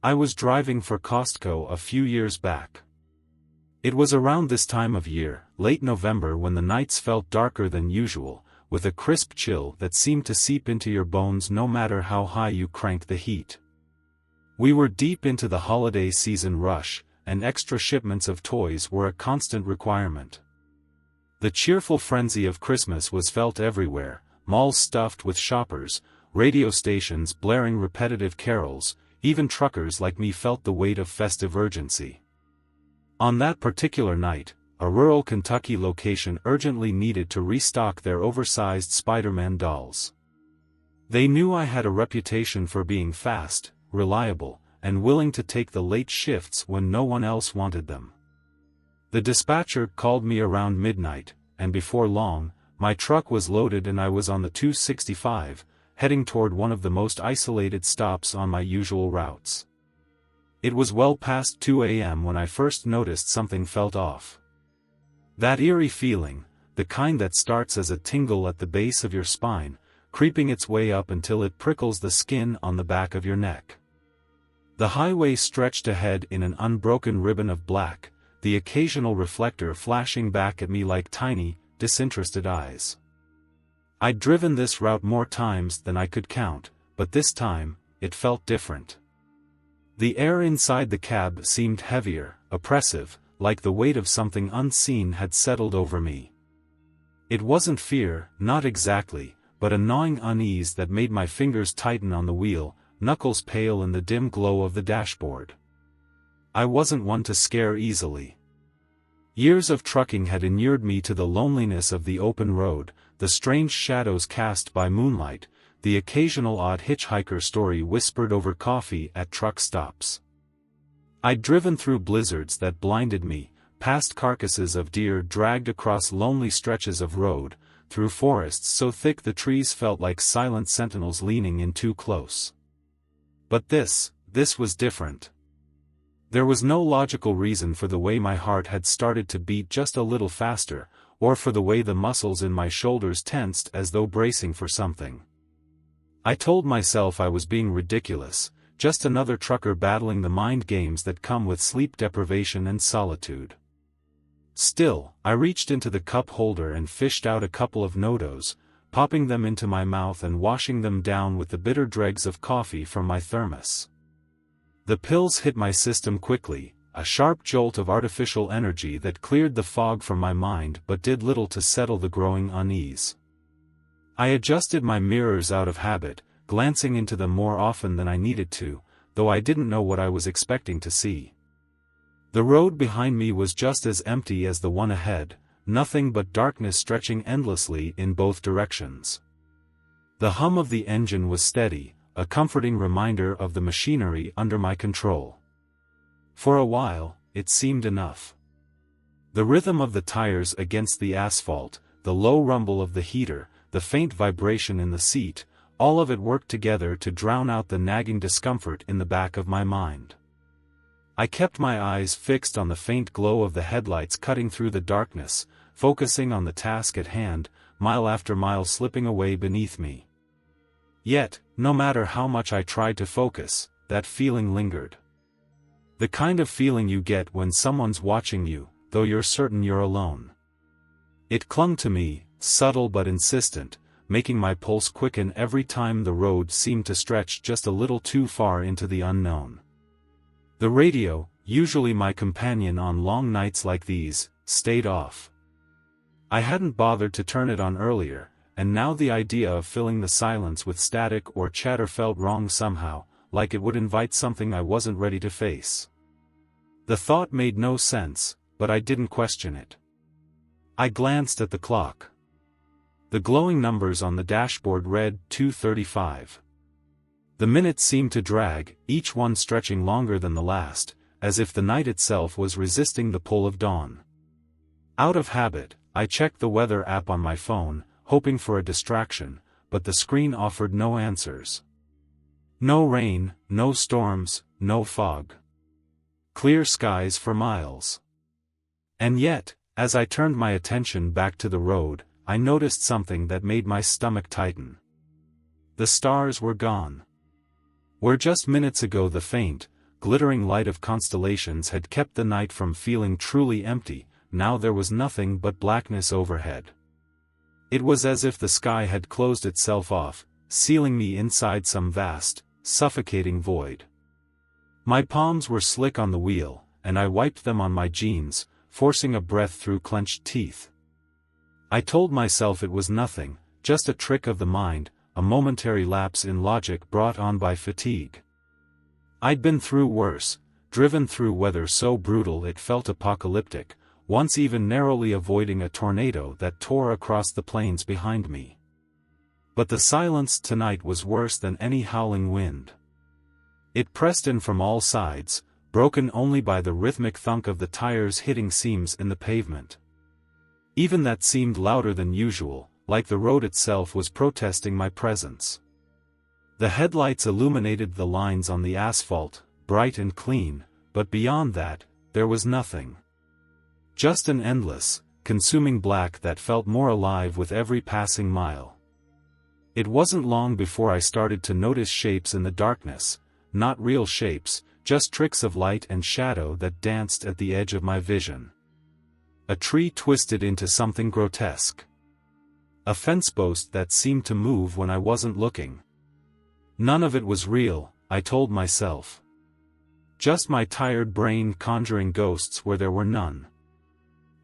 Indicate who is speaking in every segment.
Speaker 1: I was driving for Costco a few years back. It was around this time of year, late November, when the nights felt darker than usual, with a crisp chill that seemed to seep into your bones no matter how high you cranked the heat. We were deep into the holiday season rush, and extra shipments of toys were a constant requirement. The cheerful frenzy of Christmas was felt everywhere, malls stuffed with shoppers, radio stations blaring repetitive carols, even truckers like me felt the weight of festive urgency. On that particular night, a rural Kentucky location urgently needed to restock their oversized Spider-Man dolls. They knew I had a reputation for being fast, reliable, and willing to take the late shifts when no one else wanted them. The dispatcher called me around midnight, and before long, my truck was loaded and I was on the 265, heading toward one of the most isolated stops on my usual routes. It was well past 2 a.m. when I first noticed something felt off. That eerie feeling, the kind that starts as a tingle at the base of your spine, creeping its way up until it prickles the skin on the back of your neck. The highway stretched ahead in an unbroken ribbon of black, the occasional reflector flashing back at me like tiny, disinterested eyes. I'd driven this route more times than I could count, but this time, it felt different. The air inside the cab seemed heavier, oppressive, like the weight of something unseen had settled over me. It wasn't fear, not exactly, but a gnawing unease that made my fingers tighten on the wheel, knuckles pale in the dim glow of the dashboard. I wasn't one to scare easily. Years of trucking had inured me to the loneliness of the open road, the strange shadows cast by moonlight, the occasional odd hitchhiker story whispered over coffee at truck stops. I'd driven through blizzards that blinded me, past carcasses of deer dragged across lonely stretches of road, through forests so thick the trees felt like silent sentinels leaning in too close. But this was different. There was no logical reason for the way my heart had started to beat just a little faster, or for the way the muscles in my shoulders tensed as though bracing for something. I told myself I was being ridiculous, just another trucker battling the mind games that come with sleep deprivation and solitude. Still, I reached into the cup holder and fished out a couple of Nodos, popping them into my mouth and washing them down with the bitter dregs of coffee from my thermos. The pills hit my system quickly, a sharp jolt of artificial energy that cleared the fog from my mind but did little to settle the growing unease. I adjusted my mirrors out of habit, glancing into them more often than I needed to, though I didn't know what I was expecting to see. The road behind me was just as empty as the one ahead, nothing but darkness stretching endlessly in both directions. The hum of the engine was steady, a comforting reminder of the machinery under my control. For a while, it seemed enough. The rhythm of the tires against the asphalt, the low rumble of the heater, the faint vibration in the seat, all of it worked together to drown out the nagging discomfort in the back of my mind. I kept my eyes fixed on the faint glow of the headlights cutting through the darkness, focusing on the task at hand, mile after mile slipping away beneath me. Yet, no matter how much I tried to focus, that feeling lingered. The kind of feeling you get when someone's watching you, though you're certain you're alone. It clung to me, subtle but insistent, making my pulse quicken every time the road seemed to stretch just a little too far into the unknown. The radio, usually my companion on long nights like these, stayed off. I hadn't bothered to turn it on earlier, and now the idea of filling the silence with static or chatter felt wrong somehow, like it would invite something I wasn't ready to face. The thought made no sense, but I didn't question it. I glanced at the clock. The glowing numbers on the dashboard read 2:35. The minutes seemed to drag, each one stretching longer than the last, as if the night itself was resisting the pull of dawn. Out of habit, I checked the weather app on my phone, hoping for a distraction, but the screen offered no answers. No rain, no storms, no fog. Clear skies for miles. And yet, as I turned my attention back to the road, I noticed something that made my stomach tighten. The stars were gone. Where just minutes ago the faint, glittering light of constellations had kept the night from feeling truly empty. Now there was nothing but blackness overhead. It was as if the sky had closed itself off, sealing me inside some vast, suffocating void. My palms were slick on the wheel, and I wiped them on my jeans, forcing a breath through clenched teeth. I told myself it was nothing, just a trick of the mind, a momentary lapse in logic brought on by fatigue. I'd been through worse, driven through weather so brutal it felt apocalyptic, once even narrowly avoiding a tornado that tore across the plains behind me. But the silence tonight was worse than any howling wind. It pressed in from all sides, broken only by the rhythmic thunk of the tires hitting seams in the pavement. Even that seemed louder than usual, like the road itself was protesting my presence. The headlights illuminated the lines on the asphalt, bright and clean, but beyond that, there was nothing. Just an endless, consuming black that felt more alive with every passing mile. It wasn't long before I started to notice shapes in the darkness, not real shapes, just tricks of light and shadow that danced at the edge of my vision. A tree twisted into something grotesque. A fence post that seemed to move when I wasn't looking. None of it was real, I told myself. Just my tired brain conjuring ghosts where there were none.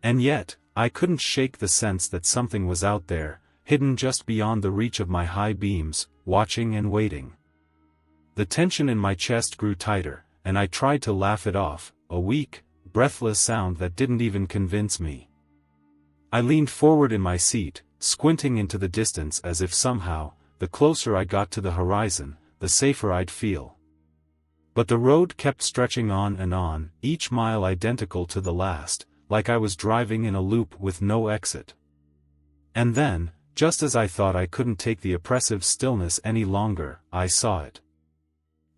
Speaker 1: And yet, I couldn't shake the sense that something was out there, hidden just beyond the reach of my high beams, watching and waiting. The tension in my chest grew tighter, and I tried to laugh it off, a weak, breathless sound that didn't even convince me. I leaned forward in my seat, squinting into the distance as if somehow, the closer I got to the horizon, the safer I'd feel. But the road kept stretching on, each mile identical to the last, like I was driving in a loop with no exit. And then, just as I thought I couldn't take the oppressive stillness any longer, I saw it.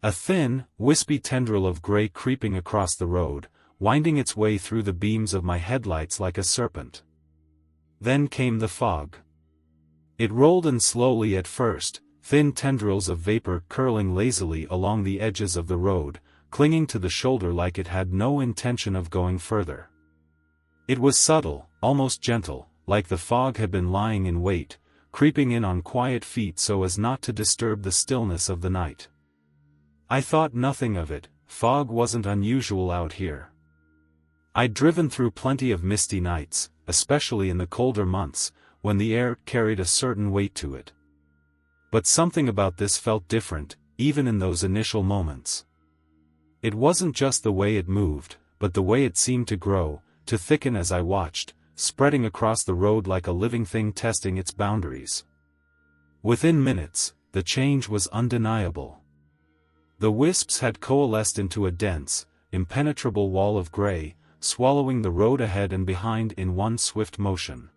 Speaker 1: A thin, wispy tendril of gray creeping across the road, winding its way through the beams of my headlights like a serpent. Then came the fog. It rolled in slowly at first, thin tendrils of vapor curling lazily along the edges of the road, clinging to the shoulder like it had no intention of going further. It was subtle, almost gentle, like the fog had been lying in wait, creeping in on quiet feet so as not to disturb the stillness of the night. I thought nothing of it, fog wasn't unusual out here. I'd driven through plenty of misty nights, especially in the colder months, when the air carried a certain weight to it. But something about this felt different, even in those initial moments. It wasn't just the way it moved, but the way it seemed to grow, to thicken as I watched, spreading across the road like a living thing testing its boundaries. Within minutes, the change was undeniable. The wisps had coalesced into a dense, impenetrable wall of gray, swallowing the road ahead and behind in one swift motion.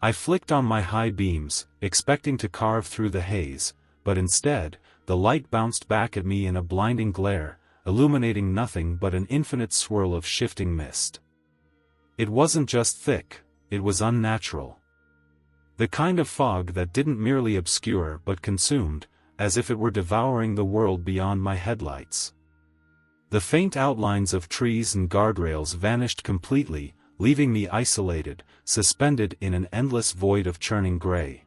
Speaker 1: I flicked on my high beams, expecting to carve through the haze, but instead, the light bounced back at me in a blinding glare, illuminating nothing but an infinite swirl of shifting mist. It wasn't just thick, it was unnatural. The kind of fog that didn't merely obscure but consumed, as if it were devouring the world beyond my headlights. The faint outlines of trees and guardrails vanished completely, leaving me isolated, suspended in an endless void of churning gray.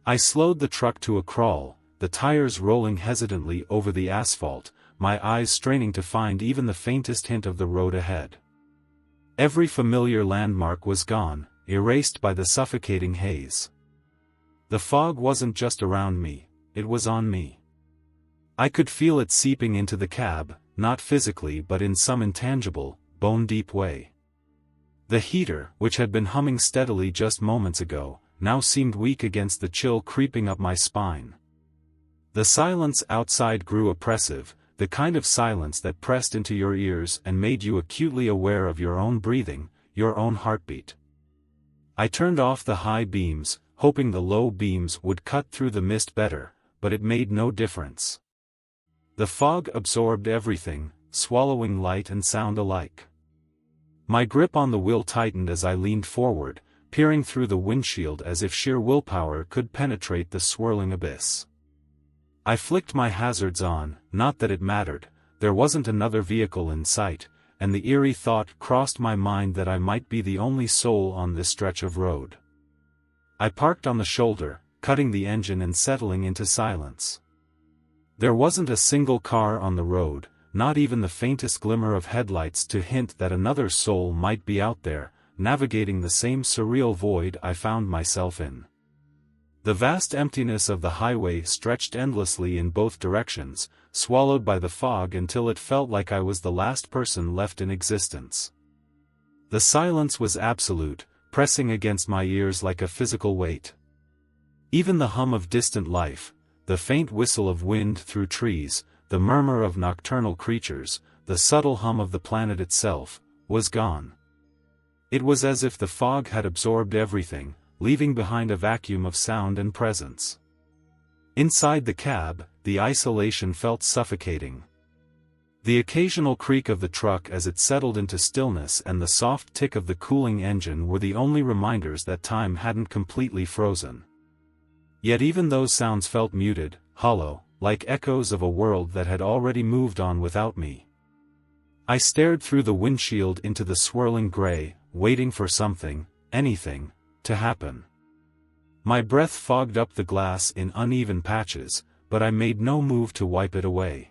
Speaker 1: I slowed the truck to a crawl, the tires rolling hesitantly over the asphalt, my eyes straining to find even the faintest hint of the road ahead. Every familiar landmark was gone, erased by the suffocating haze. The fog wasn't just around me, it was on me. I could feel it seeping into the cab, not physically but in some intangible, bone-deep way. The heater, which had been humming steadily just moments ago, now seemed weak against the chill creeping up my spine. The silence outside grew oppressive, the kind of silence that pressed into your ears and made you acutely aware of your own breathing, your own heartbeat. I turned off the high beams, hoping the low beams would cut through the mist better, but it made no difference. The fog absorbed everything, swallowing light and sound alike. My grip on the wheel tightened as I leaned forward, peering through the windshield as if sheer willpower could penetrate the swirling abyss. I flicked my hazards on, not that it mattered, there wasn't another vehicle in sight, and the eerie thought crossed my mind that I might be the only soul on this stretch of road. I parked on the shoulder, cutting the engine and settling into silence. There wasn't a single car on the road, not even the faintest glimmer of headlights to hint that another soul might be out there, navigating the same surreal void I found myself in. The vast emptiness of the highway stretched endlessly in both directions, swallowed by the fog until it felt like I was the last person left in existence. The silence was absolute, pressing against my ears like a physical weight. Even the hum of distant life, the faint whistle of wind through trees, the murmur of nocturnal creatures, the subtle hum of the planet itself, was gone. It was as if the fog had absorbed everything, leaving behind a vacuum of sound and presence. Inside the cab, the isolation felt suffocating. The occasional creak of the truck as it settled into stillness and the soft tick of the cooling engine were the only reminders that time hadn't completely frozen. Yet even those sounds felt muted, hollow, like echoes of a world that had already moved on without me. I stared through the windshield into the swirling gray, waiting for something, anything, to happen. My breath fogged up the glass in uneven patches, but I made no move to wipe it away.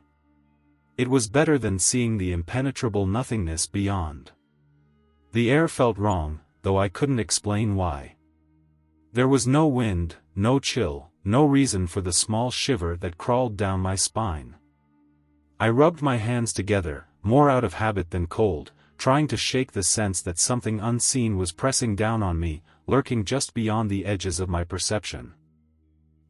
Speaker 1: It was better than seeing the impenetrable nothingness beyond. The air felt wrong, though I couldn't explain why. There was no wind, no chill, no reason for the small shiver that crawled down my spine. I rubbed my hands together, more out of habit than cold, trying to shake the sense that something unseen was pressing down on me, lurking just beyond the edges of my perception.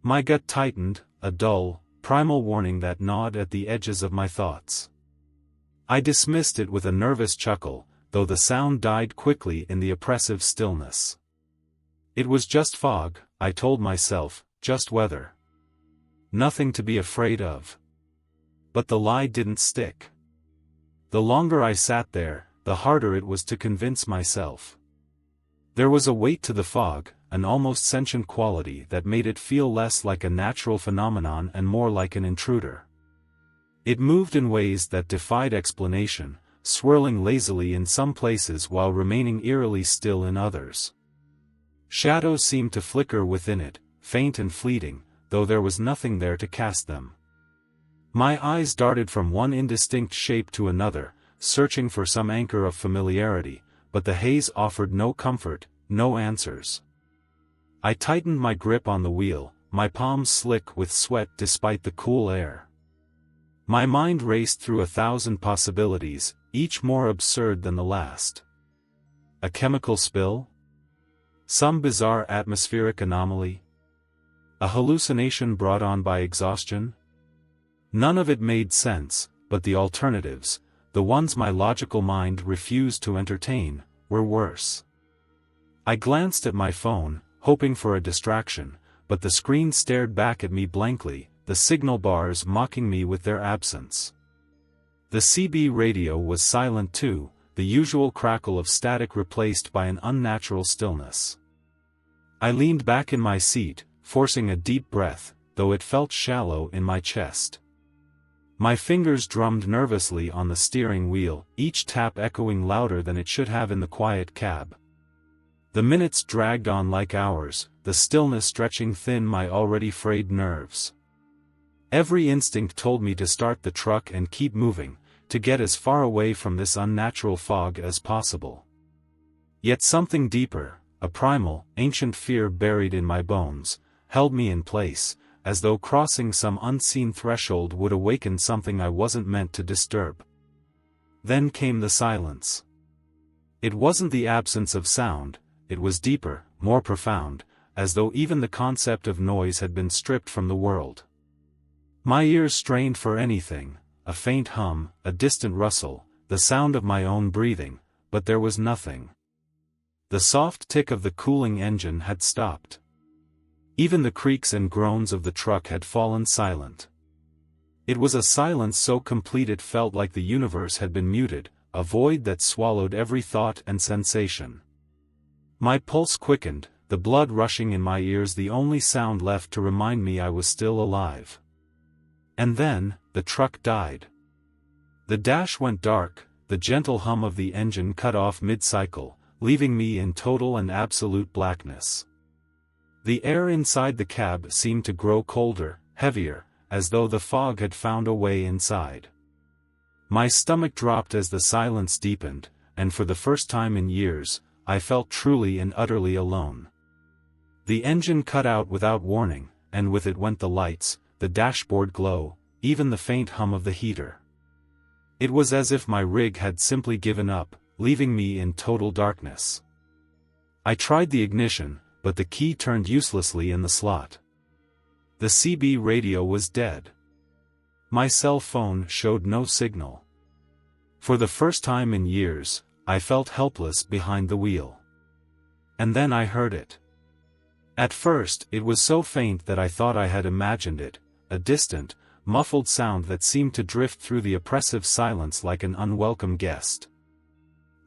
Speaker 1: My gut tightened, a dull, primal warning that gnawed at the edges of my thoughts. I dismissed it with a nervous chuckle, though the sound died quickly in the oppressive stillness. It was just fog, I told myself, just weather. Nothing to be afraid of. But the lie didn't stick. The longer I sat there, the harder it was to convince myself. There was a weight to the fog, an almost sentient quality that made it feel less like a natural phenomenon and more like an intruder. It moved in ways that defied explanation, swirling lazily in some places while remaining eerily still in others. Shadows seemed to flicker within it, faint and fleeting, though there was nothing there to cast them. My eyes darted from one indistinct shape to another, searching for some anchor of familiarity, but the haze offered no comfort, no answers. I tightened my grip on the wheel, my palms slick with sweat despite the cool air. My mind raced through 1,000 possibilities, each more absurd than the last. A chemical spill? Some bizarre atmospheric anomaly? A hallucination brought on by exhaustion? None of it made sense, but the alternatives, the ones my logical mind refused to entertain, were worse. I glanced at my phone, hoping for a distraction, but the screen stared back at me blankly, the signal bars mocking me with their absence. The CB radio was silent too, the usual crackle of static replaced by an unnatural stillness. I leaned back in my seat, forcing a deep breath, though it felt shallow in my chest. My fingers drummed nervously on the steering wheel, each tap echoing louder than it should have in the quiet cab. The minutes dragged on like hours, the stillness stretching thin my already frayed nerves. Every instinct told me to start the truck and keep moving, to get as far away from this unnatural fog as possible. Yet something deeper, a primal, ancient fear buried in my bones, held me in place, as though crossing some unseen threshold would awaken something I wasn't meant to disturb. Then came the silence. It wasn't the absence of sound, it was deeper, more profound, as though even the concept of noise had been stripped from the world. My ears strained for anything, a faint hum, a distant rustle, the sound of my own breathing, but there was nothing. The soft tick of the cooling engine had stopped. Even the creaks and groans of the truck had fallen silent. It was a silence so complete it felt like the universe had been muted, a void that swallowed every thought and sensation. My pulse quickened, the blood rushing in my ears the only sound left to remind me I was still alive. And then, the truck died. The dash went dark, the gentle hum of the engine cut off mid-cycle, leaving me in total and absolute blackness. The air inside the cab seemed to grow colder, heavier, as though the fog had found a way inside. My stomach dropped as the silence deepened, and for the first time in years, I felt truly and utterly alone. The engine cut out without warning, and with it went the lights, the dashboard glow, even the faint hum of the heater. It was as if my rig had simply given up, leaving me in total darkness. I tried the ignition, but the key turned uselessly in the slot. The CB radio was dead. My cell phone showed no signal. For the first time in years, I felt helpless behind the wheel. And then I heard it. At first, it was so faint that I thought I had imagined it, a distant, muffled sound that seemed to drift through the oppressive silence like an unwelcome guest.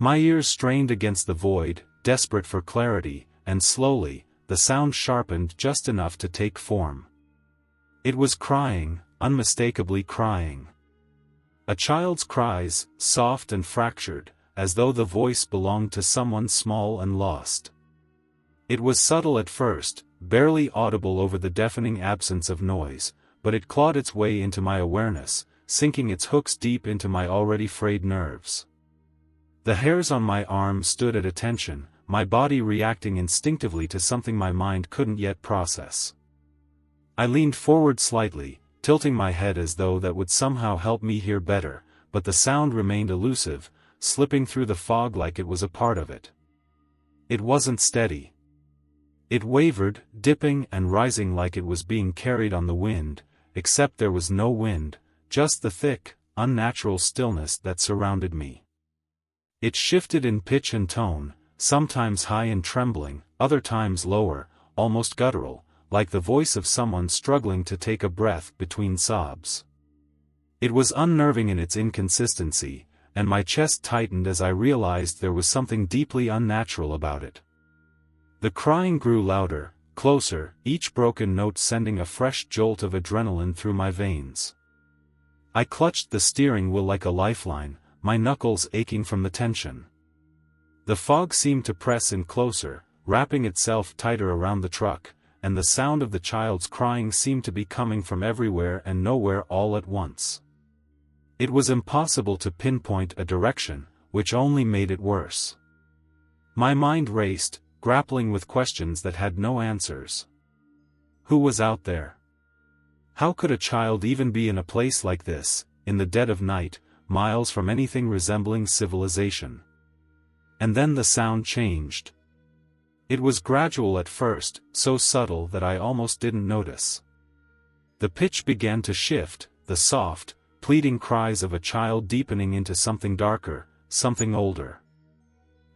Speaker 1: My ears strained against the void, desperate for clarity, and slowly, the sound sharpened just enough to take form. It was crying, unmistakably crying. A child's cries, soft and fractured, as though the voice belonged to someone small and lost. It was subtle at first, barely audible over the deafening absence of noise, but it clawed its way into my awareness, sinking its hooks deep into my already frayed nerves. The hairs on my arm stood at attention, my body reacting instinctively to something my mind couldn't yet process. I leaned forward slightly, tilting my head as though that would somehow help me hear better, but the sound remained elusive, slipping through the fog like it was a part of it. It wasn't steady. It wavered, dipping and rising like it was being carried on the wind, except there was no wind, just the thick, unnatural stillness that surrounded me. It shifted in pitch and tone, sometimes high and trembling, other times lower, almost guttural, like the voice of someone struggling to take a breath between sobs. It was unnerving in its inconsistency, and my chest tightened as I realized there was something deeply unnatural about it. The crying grew louder, closer, each broken note sending a fresh jolt of adrenaline through my veins. I clutched the steering wheel like a lifeline, my knuckles aching from the tension. The fog seemed to press in closer, wrapping itself tighter around the truck, and the sound of the child's crying seemed to be coming from everywhere and nowhere all at once. It was impossible to pinpoint a direction, which only made it worse. My mind raced, grappling with questions that had no answers. Who was out there? How could a child even be in a place like this, in the dead of night, miles from anything resembling civilization? And then the sound changed. It was gradual at first, so subtle that I almost didn't notice. The pitch began to shift, the soft, pleading cries of a child deepening into something darker, something older.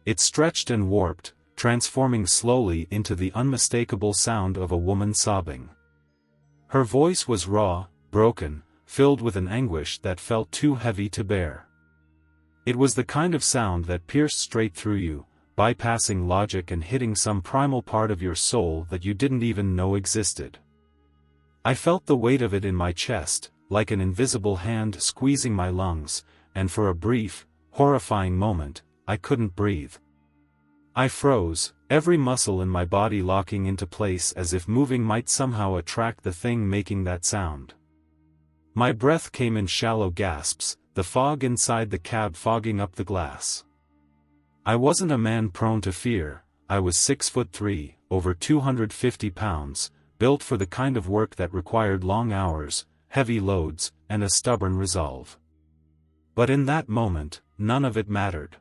Speaker 1: It stretched and warped, transforming slowly into the unmistakable sound of a woman sobbing. Her voice was raw, broken, filled with an anguish that felt too heavy to bear. It was the kind of sound that pierced straight through you, bypassing logic and hitting some primal part of your soul that you didn't even know existed. I felt the weight of it in my chest, like an invisible hand squeezing my lungs, and for a brief, horrifying moment, I couldn't breathe. I froze, every muscle in my body locking into place as if moving might somehow attract the thing making that sound. My breath came in shallow gasps, the fog inside the cab fogging up the glass. I wasn't a man prone to fear. I was 6'3", over 250 pounds, built for the kind of work that required long hours, heavy loads, and a stubborn resolve. But in that moment, none of it mattered.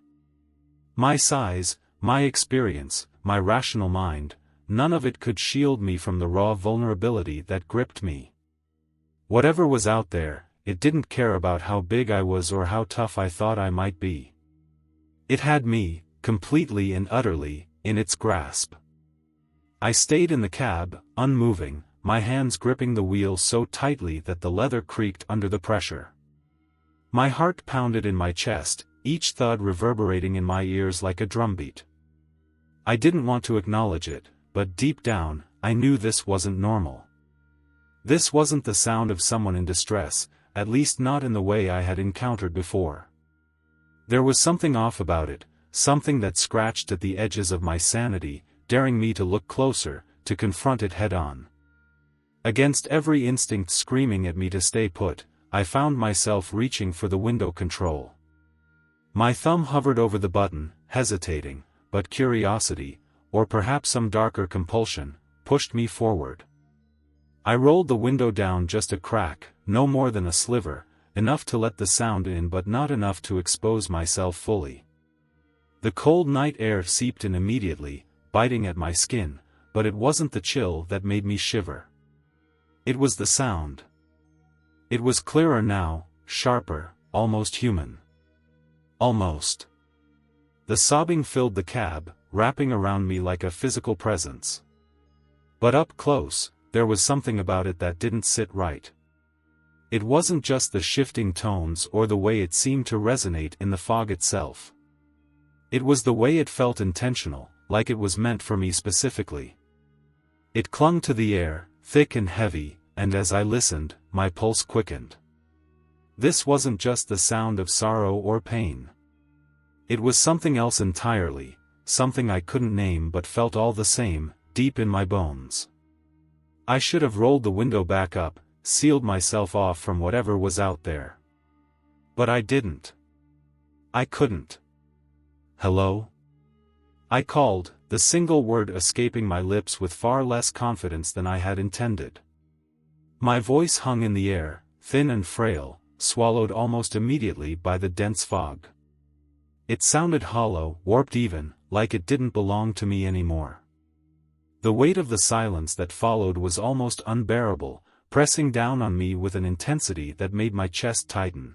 Speaker 1: My size, my experience, my rational mind, none of it could shield me from the raw vulnerability that gripped me. Whatever was out there, it didn't care about how big I was or how tough I thought I might be. It had me, completely and utterly, in its grasp. I stayed in the cab, unmoving, my hands gripping the wheel so tightly that the leather creaked under the pressure. My heart pounded in my chest, each thud reverberating in my ears like a drumbeat. I didn't want to acknowledge it, but deep down, I knew this wasn't normal. This wasn't the sound of someone in distress, at least not in the way I had encountered before. There was something off about it, something that scratched at the edges of my sanity, daring me to look closer, to confront it head-on. Against every instinct screaming at me to stay put, I found myself reaching for the window control. My thumb hovered over the button, hesitating, but curiosity, or perhaps some darker compulsion, pushed me forward. I rolled the window down just a crack, no more than a sliver, enough to let the sound in but not enough to expose myself fully. The cold night air seeped in immediately, biting at my skin, but it wasn't the chill that made me shiver. It was the sound. It was clearer now, sharper, almost human. Almost. The sobbing filled the cab, wrapping around me like a physical presence. But up close, there was something about it that didn't sit right. It wasn't just the shifting tones or the way it seemed to resonate in the fog itself. It was the way it felt intentional, like it was meant for me specifically. It clung to the air, thick and heavy, and as I listened, my pulse quickened. This wasn't just the sound of sorrow or pain. It was something else entirely, something I couldn't name but felt all the same, deep in my bones. I should have rolled the window back up, sealed myself off from whatever was out there. But I didn't. I couldn't. Hello? I called, the single word escaping my lips with far less confidence than I had intended. My voice hung in the air, thin and frail, swallowed almost immediately by the dense fog. It sounded hollow, warped even, like it didn't belong to me anymore. The weight of the silence that followed was almost unbearable, pressing down on me with an intensity that made my chest tighten.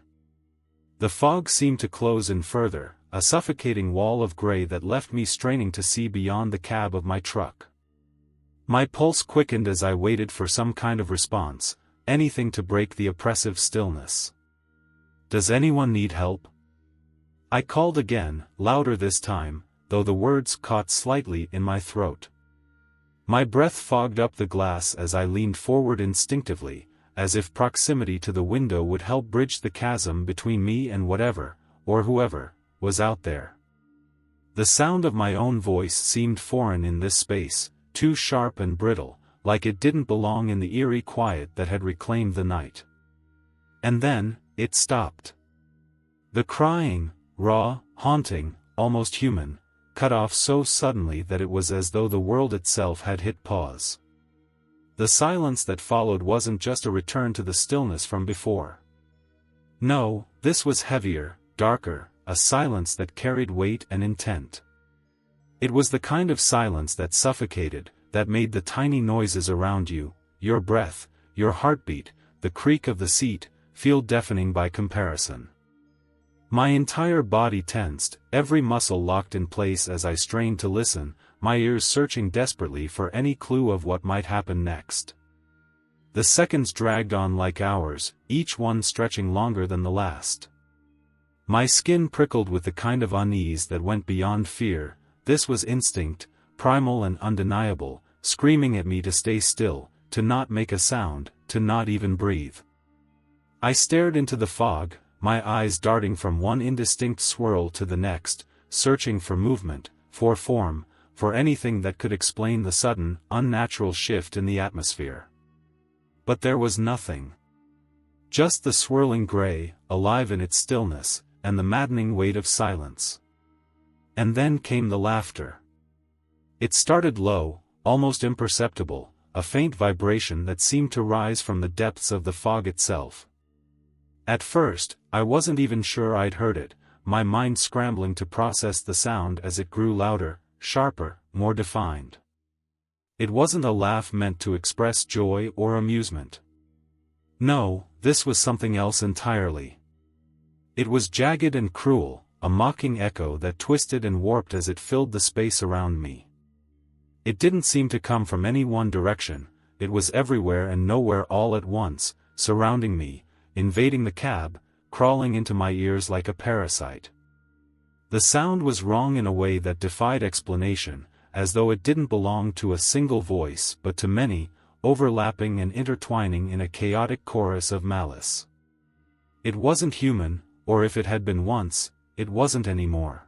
Speaker 1: The fog seemed to close in further, a suffocating wall of gray that left me straining to see beyond the cab of my truck. My pulse quickened as I waited for some kind of response, anything to break the oppressive stillness. "Does anyone need help?" I called again, louder this time, though the words caught slightly in my throat. My breath fogged up the glass as I leaned forward instinctively, as if proximity to the window would help bridge the chasm between me and whatever, or whoever, was out there. The sound of my own voice seemed foreign in this space, too sharp and brittle, like it didn't belong in the eerie quiet that had reclaimed the night. And then, it stopped. The crying, raw, haunting, almost human, cut off so suddenly that it was as though the world itself had hit pause. The silence that followed wasn't just a return to the stillness from before. No, this was heavier, darker, a silence that carried weight and intent. It was the kind of silence that suffocated, that made the tiny noises around you, your breath, your heartbeat, the creak of the seat, feel deafening by comparison. My entire body tensed, every muscle locked in place as I strained to listen, my ears searching desperately for any clue of what might happen next. The seconds dragged on like hours, each one stretching longer than the last. My skin prickled with the kind of unease that went beyond fear. This was instinct, primal and undeniable, screaming at me to stay still, to not make a sound, to not even breathe. I stared into the fog, my eyes darting from one indistinct swirl to the next, searching for movement, for form, for anything that could explain the sudden, unnatural shift in the atmosphere. But there was nothing. Just the swirling gray, alive in its stillness, and the maddening weight of silence. And then came the laughter. It started low, almost imperceptible, a faint vibration that seemed to rise from the depths of the fog itself. At first, I wasn't even sure I'd heard it, my mind scrambling to process the sound as it grew louder, sharper, more defined. It wasn't a laugh meant to express joy or amusement. No, this was something else entirely. It was jagged and cruel, a mocking echo that twisted and warped as it filled the space around me. It didn't seem to come from any one direction, it was everywhere and nowhere all at once, surrounding me, invading the cab, crawling into my ears like a parasite. The sound was wrong in a way that defied explanation, as though it didn't belong to a single voice but to many, overlapping and intertwining in a chaotic chorus of malice. It wasn't human, or if it had been once, it wasn't anymore.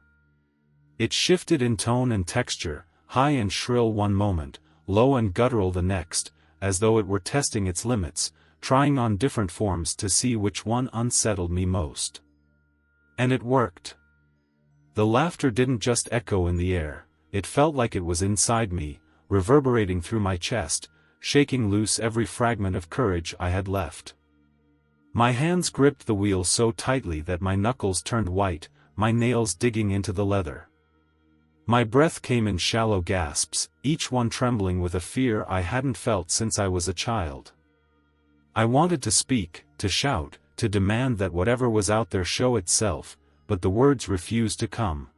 Speaker 1: It shifted in tone and texture, high and shrill one moment, low and guttural the next, as though it were testing its limits, trying on different forms to see which one unsettled me most. And it worked. The laughter didn't just echo in the air, it felt like it was inside me, reverberating through my chest, shaking loose every fragment of courage I had left. My hands gripped the wheel so tightly that my knuckles turned white, my nails digging into the leather. My breath came in shallow gasps, each one trembling with a fear I hadn't felt since I was a child. I wanted to speak, to shout, to demand that whatever was out there show itself, but the words refused to come.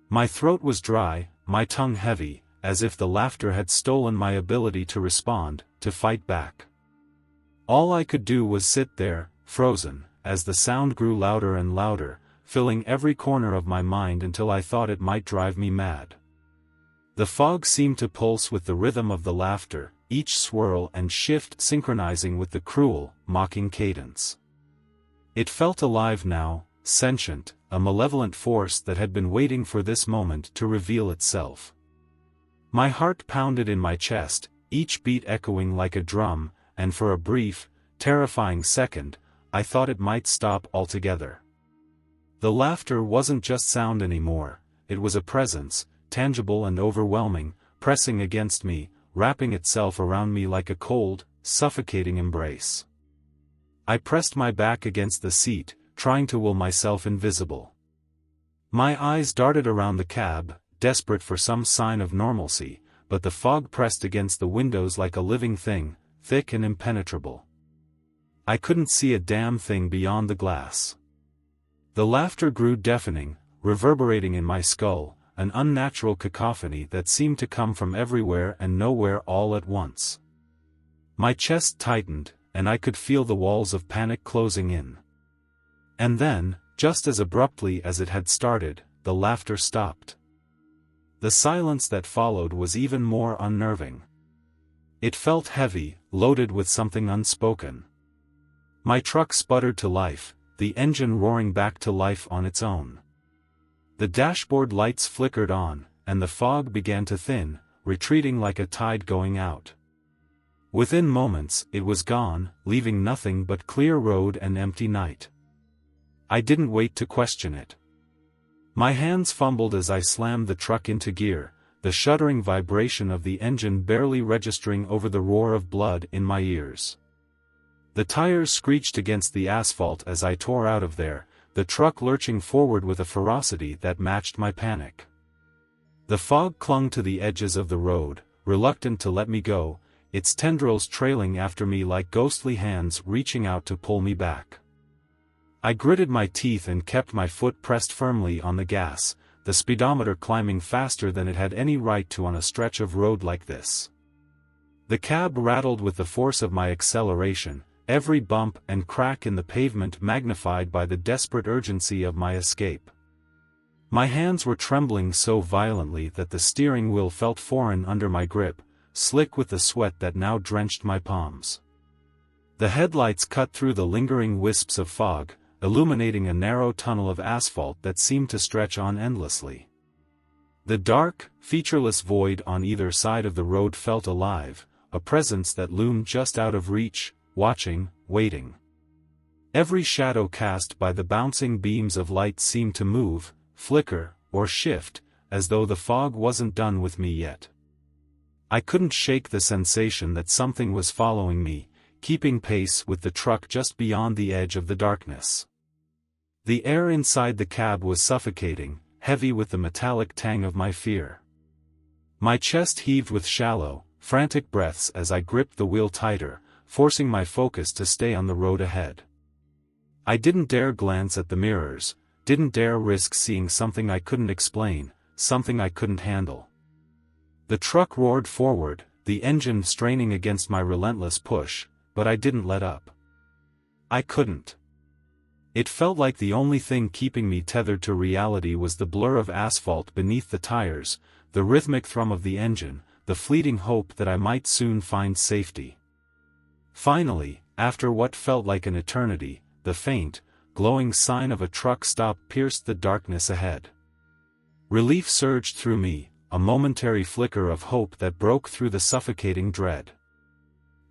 Speaker 1: My throat was dry, my tongue heavy, as if the laughter had stolen my ability to respond, to fight back. All I could do was sit there, frozen, as the sound grew louder and louder, filling every corner of my mind until I thought it might drive me mad. The fog seemed to pulse with the rhythm of the laughter, each swirl and shift synchronizing with the cruel, mocking cadence. It felt alive now, sentient, a malevolent force that had been waiting for this moment to reveal itself. My heart pounded in my chest, each beat echoing like a drum, and for a brief, terrifying second, I thought it might stop altogether. The laughter wasn't just sound anymore, it was a presence, tangible and overwhelming, pressing against me, wrapping itself around me like a cold, suffocating embrace. I pressed my back against the seat, trying to will myself invisible. My eyes darted around the cab, desperate for some sign of normalcy, but the fog pressed against the windows like a living thing, thick and impenetrable. I couldn't see a damn thing beyond the glass. The laughter grew deafening, reverberating in my skull, an unnatural cacophony that seemed to come from everywhere and nowhere all at once. My chest tightened, and I could feel the walls of panic closing in. And then, just as abruptly as it had started, the laughter stopped. The silence that followed was even more unnerving. It felt heavy, loaded with something unspoken. My truck sputtered to life, the engine roaring back to life on its own. The dashboard lights flickered on, and the fog began to thin, retreating like a tide going out. Within moments, it was gone, leaving nothing but clear road and empty night. I didn't wait to question it. My hands fumbled as I slammed the truck into gear, the shuddering vibration of the engine barely registering over the roar of blood in my ears. The tires screeched against the asphalt as I tore out of there, the truck lurching forward with a ferocity that matched my panic. The fog clung to the edges of the road, reluctant to let me go, its tendrils trailing after me like ghostly hands reaching out to pull me back. I gritted my teeth and kept my foot pressed firmly on the gas, the speedometer climbing faster than it had any right to on a stretch of road like this. The cab rattled with the force of my acceleration, every bump and crack in the pavement magnified by the desperate urgency of my escape. My hands were trembling so violently that the steering wheel felt foreign under my grip, slick with the sweat that now drenched my palms. The headlights cut through the lingering wisps of fog, illuminating a narrow tunnel of asphalt that seemed to stretch on endlessly. The dark, featureless void on either side of the road felt alive, a presence that loomed just out of reach, watching, waiting. Every shadow cast by the bouncing beams of light seemed to move, flicker, or shift, as though the fog wasn't done with me yet. I couldn't shake the sensation that something was following me, keeping pace with the truck just beyond the edge of the darkness. The air inside the cab was suffocating, heavy with the metallic tang of my fear. My chest heaved with shallow, frantic breaths as I gripped the wheel tighter, forcing my focus to stay on the road ahead. I didn't dare glance at the mirrors, didn't dare risk seeing something I couldn't explain, something I couldn't handle. The truck roared forward, the engine straining against my relentless push, but I didn't let up. I couldn't. It felt like the only thing keeping me tethered to reality was the blur of asphalt beneath the tires, the rhythmic thrum of the engine, the fleeting hope that I might soon find safety. Finally, after what felt like an eternity, the faint, glowing sign of a truck stop pierced the darkness ahead. Relief surged through me, a momentary flicker of hope that broke through the suffocating dread.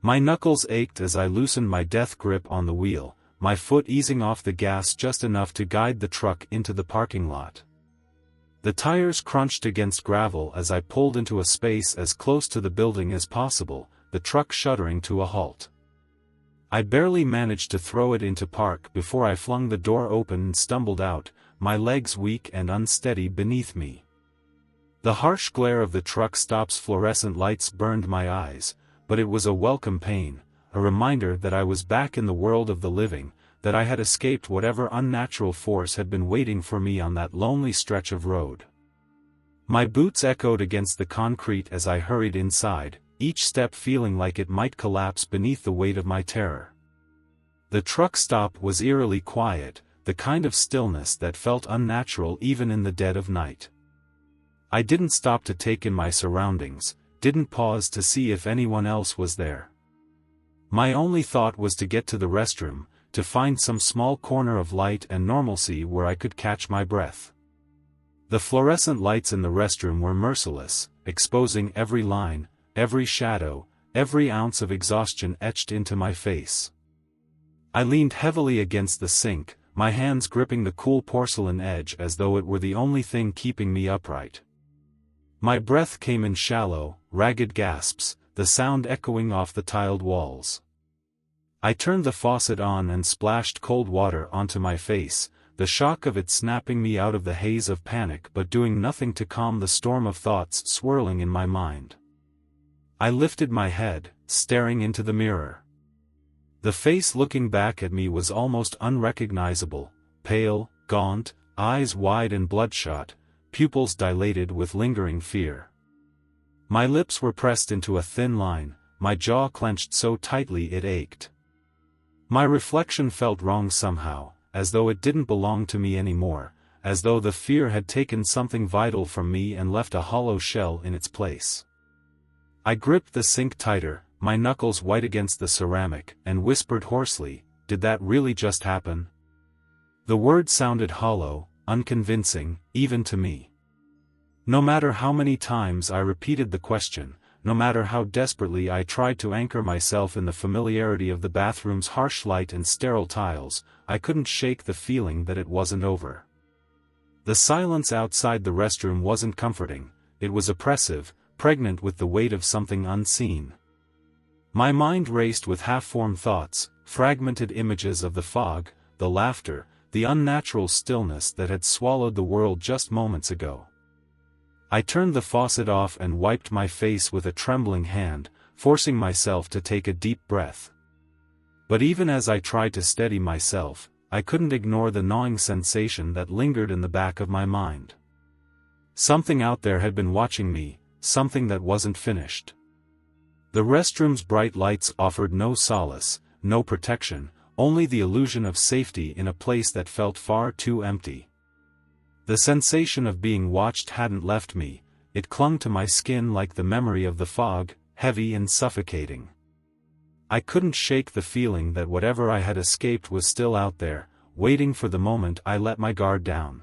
Speaker 1: My knuckles ached as I loosened my death grip on the wheel, my foot easing off the gas just enough to guide the truck into the parking lot. The tires crunched against gravel as I pulled into a space as close to the building as possible, the truck shuddering to a halt. I barely managed to throw it into park before I flung the door open and stumbled out, my legs weak and unsteady beneath me. The harsh glare of the truck stop's fluorescent lights burned my eyes, but it was a welcome pain, a reminder that I was back in the world of the living, that I had escaped whatever unnatural force had been waiting for me on that lonely stretch of road. My boots echoed against the concrete as I hurried inside, each step feeling like it might collapse beneath the weight of my terror. The truck stop was eerily quiet, the kind of stillness that felt unnatural even in the dead of night. I didn't stop to take in my surroundings, didn't pause to see if anyone else was there. My only thought was to get to the restroom, to find some small corner of light and normalcy where I could catch my breath. The fluorescent lights in the restroom were merciless, exposing every line, every shadow, every ounce of exhaustion etched into my face. I leaned heavily against the sink, my hands gripping the cool porcelain edge as though it were the only thing keeping me upright. My breath came in shallow, ragged gasps, the sound echoing off the tiled walls. I turned the faucet on and splashed cold water onto my face, the shock of it snapping me out of the haze of panic but doing nothing to calm the storm of thoughts swirling in my mind. I lifted my head, staring into the mirror. The face looking back at me was almost unrecognizable, pale, gaunt, eyes wide and bloodshot, pupils dilated with lingering fear. My lips were pressed into a thin line, my jaw clenched so tightly it ached. My reflection felt wrong somehow, as though it didn't belong to me anymore, as though the fear had taken something vital from me and left a hollow shell in its place. I gripped the sink tighter, my knuckles white against the ceramic, and whispered hoarsely, "Did that really just happen?" The word sounded hollow, unconvincing, even to me. No matter how many times I repeated the question, no matter how desperately I tried to anchor myself in the familiarity of the bathroom's harsh light and sterile tiles, I couldn't shake the feeling that it wasn't over. The silence outside the restroom wasn't comforting, it was oppressive, pregnant with the weight of something unseen. My mind raced with half-formed thoughts, fragmented images of the fog, the laughter, the unnatural stillness that had swallowed the world just moments ago. I turned the faucet off and wiped my face with a trembling hand, forcing myself to take a deep breath. But even as I tried to steady myself, I couldn't ignore the gnawing sensation that lingered in the back of my mind. Something out there had been watching me, something that wasn't finished. The restroom's bright lights offered no solace, no protection, only the illusion of safety in a place that felt far too empty. The sensation of being watched hadn't left me, it clung to my skin like the memory of the fog, heavy and suffocating. I couldn't shake the feeling that whatever I had escaped was still out there, waiting for the moment I let my guard down.